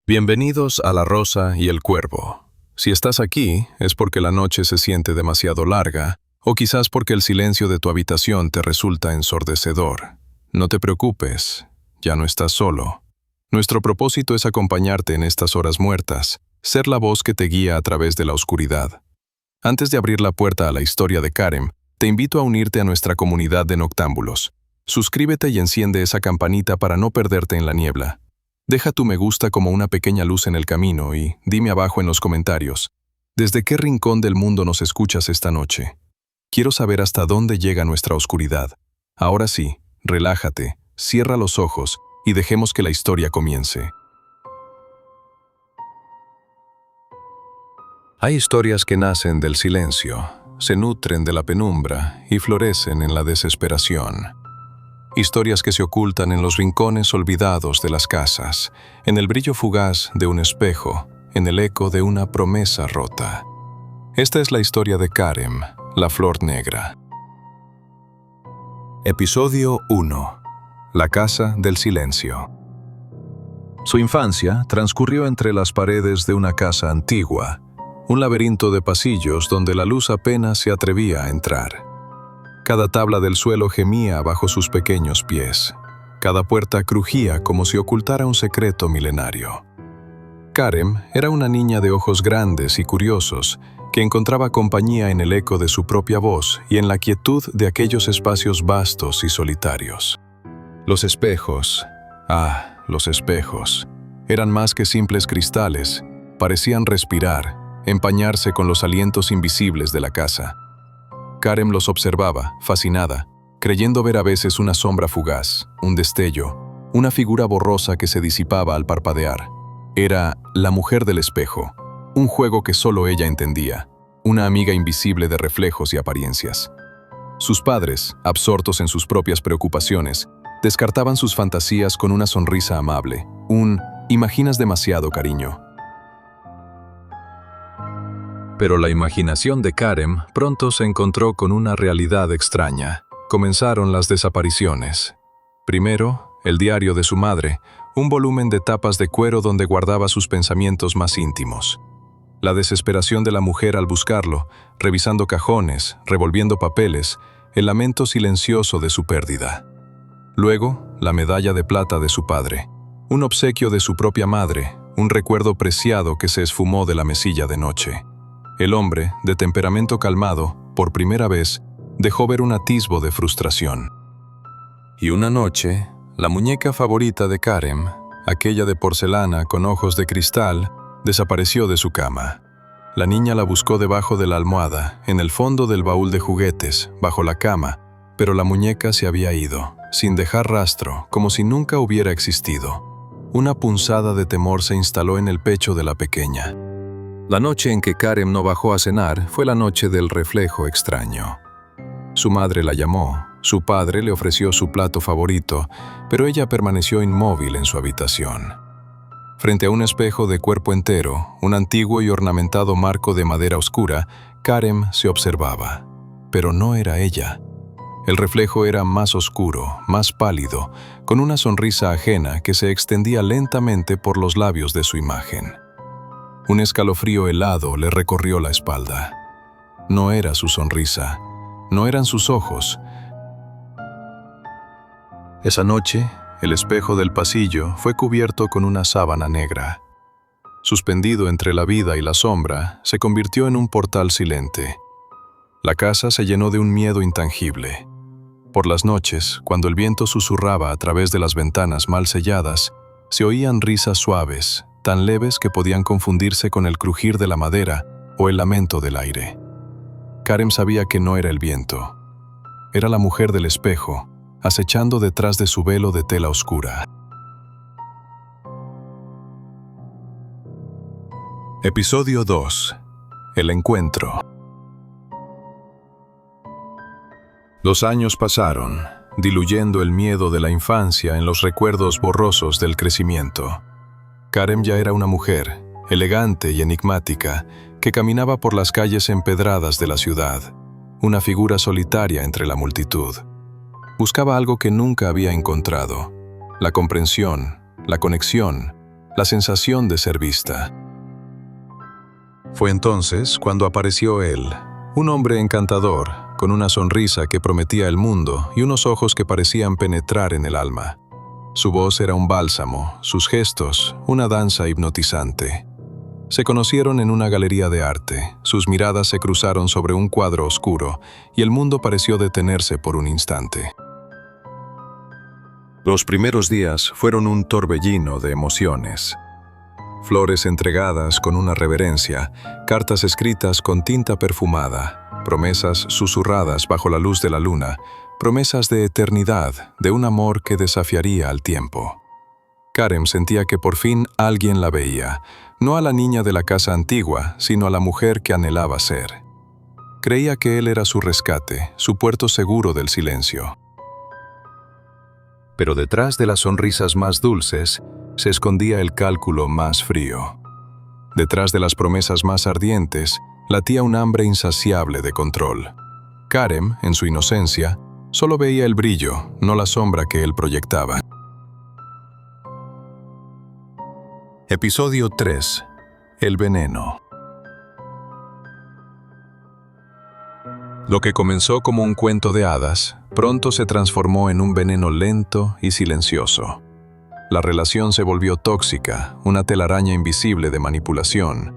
Bienvenidos a La Rosa y el Cuervo. Si estás aquí, es porque la noche se siente demasiado larga, o quizás porque el silencio de tu habitación te resulta ensordecedor. No te preocupes, ya no estás solo. Nuestro propósito es acompañarte en estas horas muertas, ser la voz que te guía a través de la oscuridad. Antes de abrir la puerta a la historia de Karen, te invito a unirte a nuestra comunidad de noctámbulos. Suscríbete y enciende esa campanita para no perderte en la niebla. Deja tu me gusta como una pequeña luz en el camino y dime abajo en los comentarios, ¿desde qué rincón del mundo nos escuchas esta noche? Quiero saber hasta dónde llega nuestra oscuridad. Ahora sí, relájate, cierra los ojos y dejemos que la historia comience. Hay historias que nacen del silencio, se nutren de la penumbra y florecen en la desesperación. Historias que se ocultan en los rincones olvidados de las casas, en el brillo fugaz de un espejo, en el eco de una promesa rota. Esta es la historia de Karen, la flor negra. Episodio 1. La casa del silencio. Su infancia transcurrió entre las paredes de una casa antigua, un laberinto de pasillos donde la luz apenas se atrevía a entrar. Cada tabla del suelo gemía bajo sus pequeños pies. Cada puerta crujía como si ocultara un secreto milenario. Karen era una niña de ojos grandes y curiosos que encontraba compañía en el eco de su propia voz y en la quietud de aquellos espacios vastos y solitarios. Los espejos, los espejos, eran más que simples cristales, parecían respirar, empañarse con los alientos invisibles de la casa. Karen los observaba, fascinada, creyendo ver a veces una sombra fugaz, un destello, una figura borrosa que se disipaba al parpadear. Era la mujer del espejo, un juego que solo ella entendía, una amiga invisible de reflejos y apariencias. Sus padres, absortos en sus propias preocupaciones, descartaban sus fantasías con una sonrisa amable, «imaginas demasiado, cariño». Pero la imaginación de Karen pronto se encontró con una realidad extraña. Comenzaron las desapariciones. Primero, el diario de su madre, un volumen de tapas de cuero donde guardaba sus pensamientos más íntimos. La desesperación de la mujer al buscarlo, revisando cajones, revolviendo papeles, el lamento silencioso de su pérdida. Luego, la medalla de plata de su padre, un obsequio de su propia madre, un recuerdo preciado que se esfumó de la mesilla de noche. El hombre, de temperamento calmado, por primera vez, dejó ver un atisbo de frustración. Y una noche, la muñeca favorita de Karen, aquella de porcelana con ojos de cristal, desapareció de su cama. La niña la buscó debajo de la almohada, en el fondo del baúl de juguetes, bajo la cama, pero la muñeca se había ido, sin dejar rastro, como si nunca hubiera existido. Una punzada de temor se instaló en el pecho de la pequeña. La noche en que Karen no bajó a cenar fue la noche del reflejo extraño. Su madre la llamó, su padre le ofreció su plato favorito, pero ella permaneció inmóvil en su habitación. Frente a un espejo de cuerpo entero, un antiguo y ornamentado marco de madera oscura, Karen se observaba. Pero no era ella. El reflejo era más oscuro, más pálido, con una sonrisa ajena que se extendía lentamente por los labios de su imagen. Un escalofrío helado le recorrió la espalda. No era su sonrisa, no eran sus ojos. Esa noche, el espejo del pasillo fue cubierto con una sábana negra. Suspendido entre la vida y la sombra, se convirtió en un portal silente. La casa se llenó de un miedo intangible. Por las noches, cuando el viento susurraba a través de las ventanas mal selladas, se oían risas suaves, tan leves que podían confundirse con el crujir de la madera o el lamento del aire. Karen sabía que no era el viento. Era la mujer del espejo, acechando detrás de su velo de tela oscura. Episodio 2. El encuentro. Los años pasaron, diluyendo el miedo de la infancia en los recuerdos borrosos del crecimiento. Karen ya era una mujer, elegante y enigmática, que caminaba por las calles empedradas de la ciudad, una figura solitaria entre la multitud. Buscaba algo que nunca había encontrado, la comprensión, la conexión, la sensación de ser vista. Fue entonces cuando apareció él, un hombre encantador, con una sonrisa que prometía el mundo y unos ojos que parecían penetrar en el alma. Su voz era un bálsamo, sus gestos, una danza hipnotizante. Se conocieron en una galería de arte, sus miradas se cruzaron sobre un cuadro oscuro y el mundo pareció detenerse por un instante. Los primeros días fueron un torbellino de emociones. Flores entregadas con una reverencia, cartas escritas con tinta perfumada, promesas susurradas bajo la luz de la luna, promesas de eternidad, de un amor que desafiaría al tiempo. Karen sentía que por fin alguien la veía, no a la niña de la casa antigua, sino a la mujer que anhelaba ser. Creía que él era su rescate, su puerto seguro del silencio. Pero detrás de las sonrisas más dulces se escondía el cálculo más frío. Detrás de las promesas más ardientes latía un hambre insaciable de control. Karen, en su inocencia, solo veía el brillo, no la sombra que él proyectaba. Episodio 3. El veneno. Lo que comenzó como un cuento de hadas, pronto se transformó en un veneno lento y silencioso. La relación se volvió tóxica, una telaraña invisible de manipulación.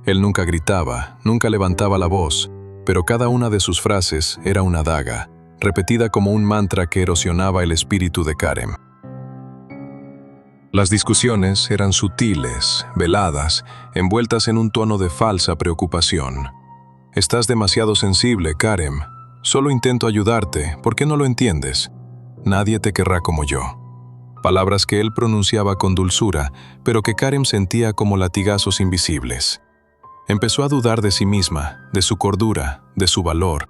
Él nunca gritaba, nunca levantaba la voz, pero cada una de sus frases era una daga, repetida como un mantra que erosionaba el espíritu de Karen. Las discusiones eran sutiles, veladas, envueltas en un tono de falsa preocupación. «Estás demasiado sensible, Karen. Solo intento ayudarte, ¿por qué no lo entiendes? Nadie te querrá como yo». Palabras que él pronunciaba con dulzura, pero que Karen sentía como latigazos invisibles. Empezó a dudar de sí misma, de su cordura, de su valor.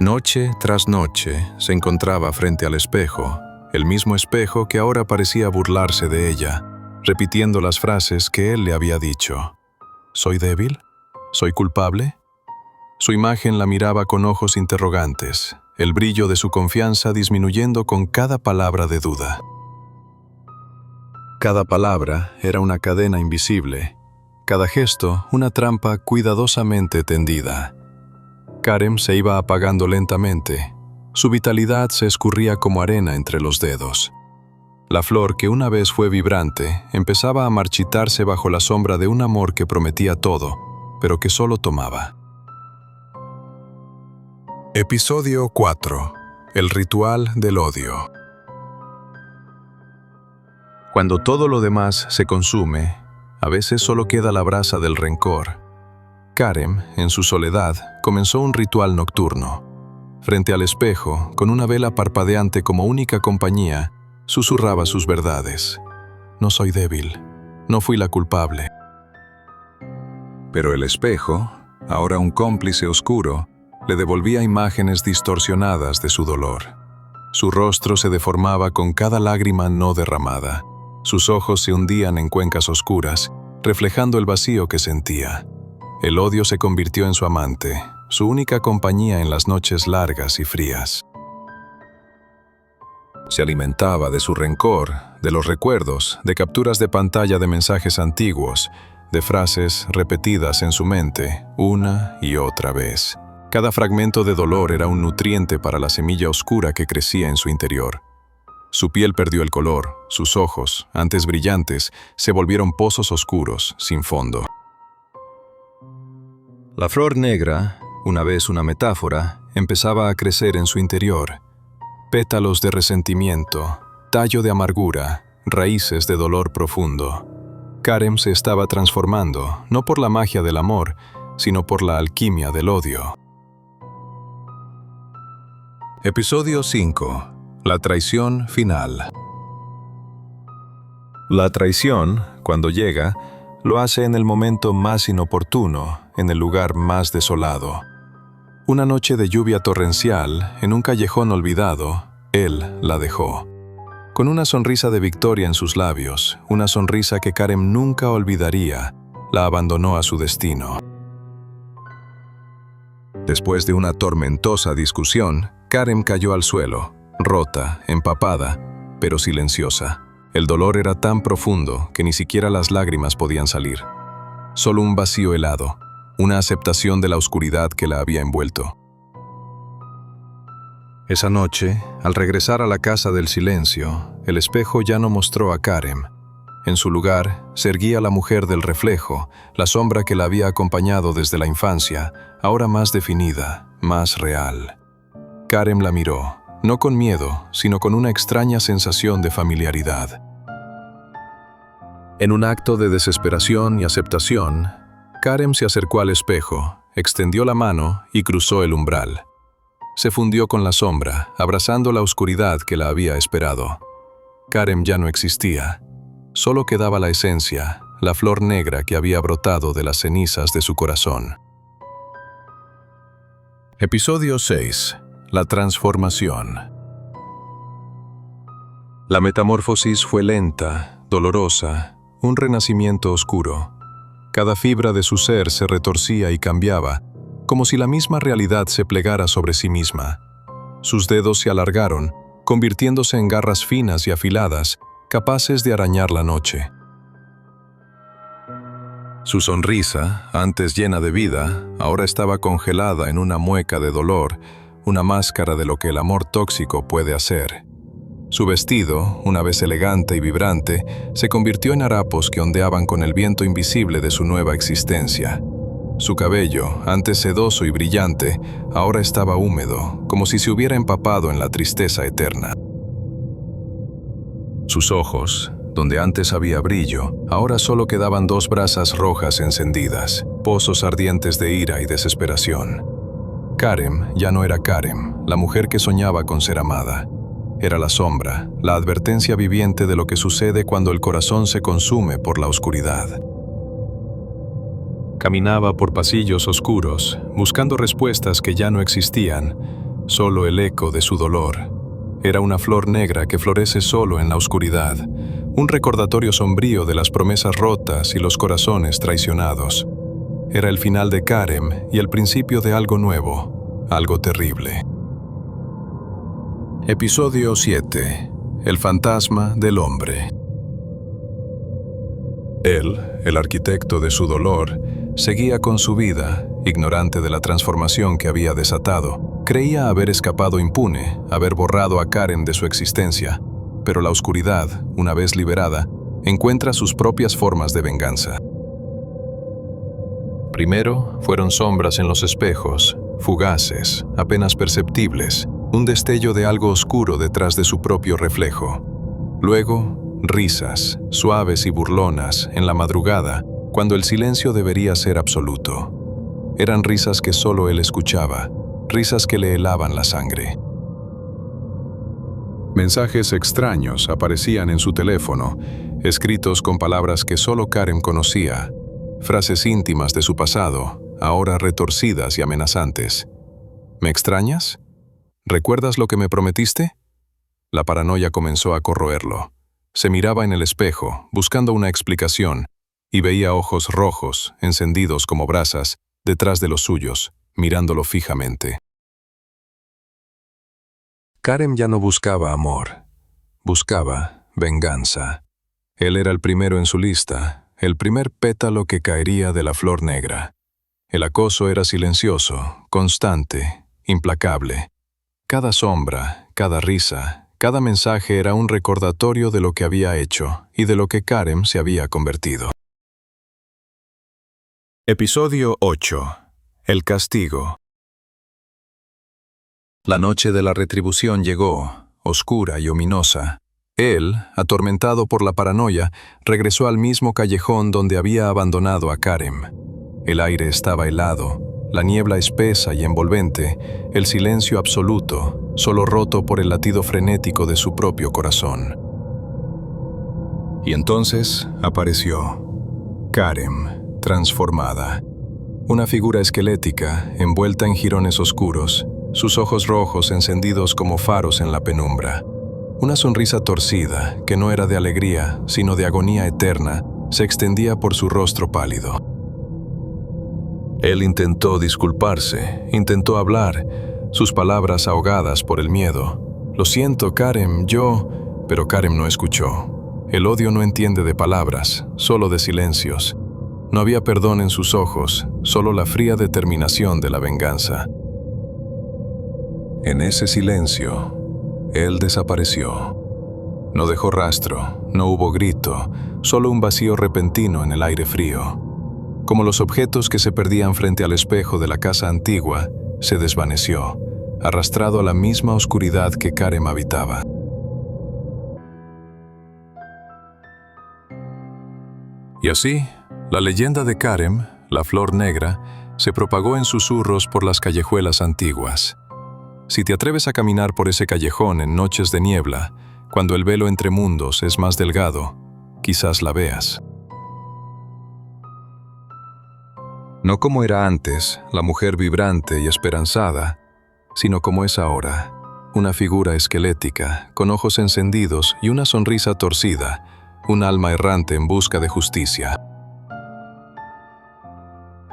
Noche tras noche se encontraba frente al espejo, el mismo espejo que ahora parecía burlarse de ella, repitiendo las frases que él le había dicho. ¿Soy débil? ¿Soy culpable? Su imagen la miraba con ojos interrogantes, el brillo de su confianza disminuyendo con cada palabra de duda. Cada palabra era una cadena invisible, cada gesto una trampa cuidadosamente tendida. Karen se iba apagando lentamente. Su vitalidad se escurría como arena entre los dedos. La flor que una vez fue vibrante empezaba a marchitarse bajo la sombra de un amor que prometía todo, pero que solo tomaba. Episodio 4. El ritual del odio. Cuando todo lo demás se consume, a veces solo queda la brasa del rencor. Karen, en su soledad, comenzó un ritual nocturno. Frente al espejo, con una vela parpadeante como única compañía, susurraba sus verdades. No soy débil, no fui la culpable. Pero el espejo, ahora un cómplice oscuro, le devolvía imágenes distorsionadas de su dolor. Su rostro se deformaba con cada lágrima no derramada. Sus ojos se hundían en cuencas oscuras, reflejando el vacío que sentía. El odio se convirtió en su amante, su única compañía en las noches largas y frías. Se alimentaba de su rencor, de los recuerdos, de capturas de pantalla de mensajes antiguos, de frases repetidas en su mente una y otra vez. Cada fragmento de dolor era un nutriente para la semilla oscura que crecía en su interior. Su piel perdió el color, sus ojos, antes brillantes, se volvieron pozos oscuros, sin fondo. La flor negra, una vez una metáfora, empezaba a crecer en su interior. Pétalos de resentimiento, tallo de amargura, raíces de dolor profundo. Karen se estaba transformando, no por la magia del amor, sino por la alquimia del odio. Episodio 5. La traición final. La traición, cuando llega, lo hace en el momento más inoportuno, en el lugar más desolado. Una noche de lluvia torrencial, en un callejón olvidado, él la dejó. Con una sonrisa de victoria en sus labios, una sonrisa que Karen nunca olvidaría, la abandonó a su destino. Después de una tormentosa discusión, Karen cayó al suelo, rota, empapada, pero silenciosa. El dolor era tan profundo que ni siquiera las lágrimas podían salir. Solo un vacío helado, una aceptación de la oscuridad que la había envuelto. Esa noche, al regresar a la casa del silencio, el espejo ya no mostró a Karen. En su lugar, se erguía la mujer del reflejo, la sombra que la había acompañado desde la infancia, ahora más definida, más real. Karen la miró, no con miedo, sino con una extraña sensación de familiaridad. En un acto de desesperación y aceptación, Karen se acercó al espejo, extendió la mano y cruzó el umbral. Se fundió con la sombra, abrazando la oscuridad que la había esperado. Karen ya no existía. Solo quedaba la esencia, la flor negra que había brotado de las cenizas de su corazón. Episodio 6. La transformación. La metamorfosis fue lenta, dolorosa, un renacimiento oscuro. Cada fibra de su ser se retorcía y cambiaba, como si la misma realidad se plegara sobre sí misma. Sus dedos se alargaron, convirtiéndose en garras finas y afiladas, capaces de arañar la noche. Su sonrisa, antes llena de vida, ahora estaba congelada en una mueca de dolor, una máscara de lo que el amor tóxico puede hacer. Su vestido, una vez elegante y vibrante, se convirtió en harapos que ondeaban con el viento invisible de su nueva existencia. Su cabello, antes sedoso y brillante, ahora estaba húmedo, como si se hubiera empapado en la tristeza eterna. Sus ojos, donde antes había brillo, ahora solo quedaban dos brasas rojas encendidas, pozos ardientes de ira y desesperación. Karen ya no era Karen, la mujer que soñaba con ser amada. Era la sombra, la advertencia viviente de lo que sucede cuando el corazón se consume por la oscuridad. Caminaba por pasillos oscuros, buscando respuestas que ya no existían, solo el eco de su dolor. Era una flor negra que florece solo en la oscuridad, un recordatorio sombrío de las promesas rotas y los corazones traicionados. Era el final de Karen y el principio de algo nuevo, algo terrible. Episodio 7. El fantasma del hombre. Él, el arquitecto de su dolor, seguía con su vida, ignorante de la transformación que había desatado. Creía haber escapado impune, haber borrado a Karen de su existencia, pero la oscuridad, una vez liberada, encuentra sus propias formas de venganza. Primero fueron sombras en los espejos, fugaces, apenas perceptibles, un destello de algo oscuro detrás de su propio reflejo. Luego, risas, suaves y burlonas, en la madrugada, cuando el silencio debería ser absoluto. Eran risas que solo él escuchaba, risas que le helaban la sangre. Mensajes extraños aparecían en su teléfono, escritos con palabras que solo Karen conocía, frases íntimas de su pasado, ahora retorcidas y amenazantes. ¿Me extrañas? ¿Recuerdas lo que me prometiste? La paranoia comenzó a corroerlo. Se miraba en el espejo, buscando una explicación, y veía ojos rojos, encendidos como brasas, detrás de los suyos, mirándolo fijamente. Karen ya no buscaba amor, buscaba venganza. Él era el primero en su lista, el primer pétalo que caería de la flor negra. El acoso era silencioso, constante, implacable. Cada sombra, cada risa, cada mensaje era un recordatorio de lo que había hecho y de lo que Karen se había convertido. Episodio 8. El castigo. La noche de la retribución llegó, oscura y ominosa. Él, atormentado por la paranoia, regresó al mismo callejón donde había abandonado a Karen. El aire estaba helado, la niebla espesa y envolvente, el silencio absoluto, solo roto por el latido frenético de su propio corazón. Y entonces apareció Karen, transformada. Una figura esquelética, envuelta en jirones oscuros, sus ojos rojos encendidos como faros en la penumbra. Una sonrisa torcida, que no era de alegría, sino de agonía eterna, se extendía por su rostro pálido. Él intentó disculparse, intentó hablar, sus palabras ahogadas por el miedo. «Lo siento, Karen, yo...» Pero Karen no escuchó. El odio no entiende de palabras, solo de silencios. No había perdón en sus ojos, solo la fría determinación de la venganza. En ese silencio, él desapareció. No dejó rastro, no hubo grito, solo un vacío repentino en el aire frío. Como los objetos que se perdían frente al espejo de la casa antigua, se desvaneció, arrastrado a la misma oscuridad que Karem habitaba. Y así, la leyenda de Karem, la flor negra, se propagó en susurros por las callejuelas antiguas. Si te atreves a caminar por ese callejón en noches de niebla, cuando el velo entre mundos es más delgado, quizás la veas. No como era antes, la mujer vibrante y esperanzada, sino como es ahora, una figura esquelética, con ojos encendidos y una sonrisa torcida, un alma errante en busca de justicia.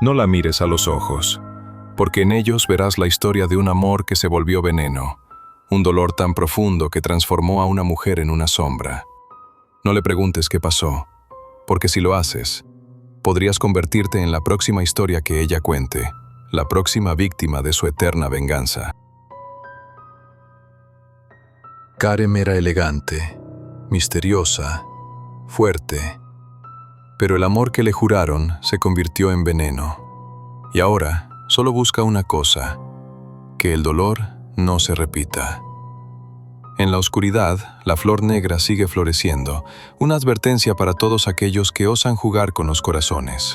No la mires a los ojos, porque en ellos verás la historia de un amor que se volvió veneno, un dolor tan profundo que transformó a una mujer en una sombra. No le preguntes qué pasó, porque si lo haces, podrías convertirte en la próxima historia que ella cuente, la próxima víctima de su eterna venganza. Karem era elegante, misteriosa, fuerte, pero el amor que le juraron se convirtió en veneno. Y ahora solo busca una cosa, que el dolor no se repita. En la oscuridad, la flor negra sigue floreciendo, una advertencia para todos aquellos que osan jugar con los corazones.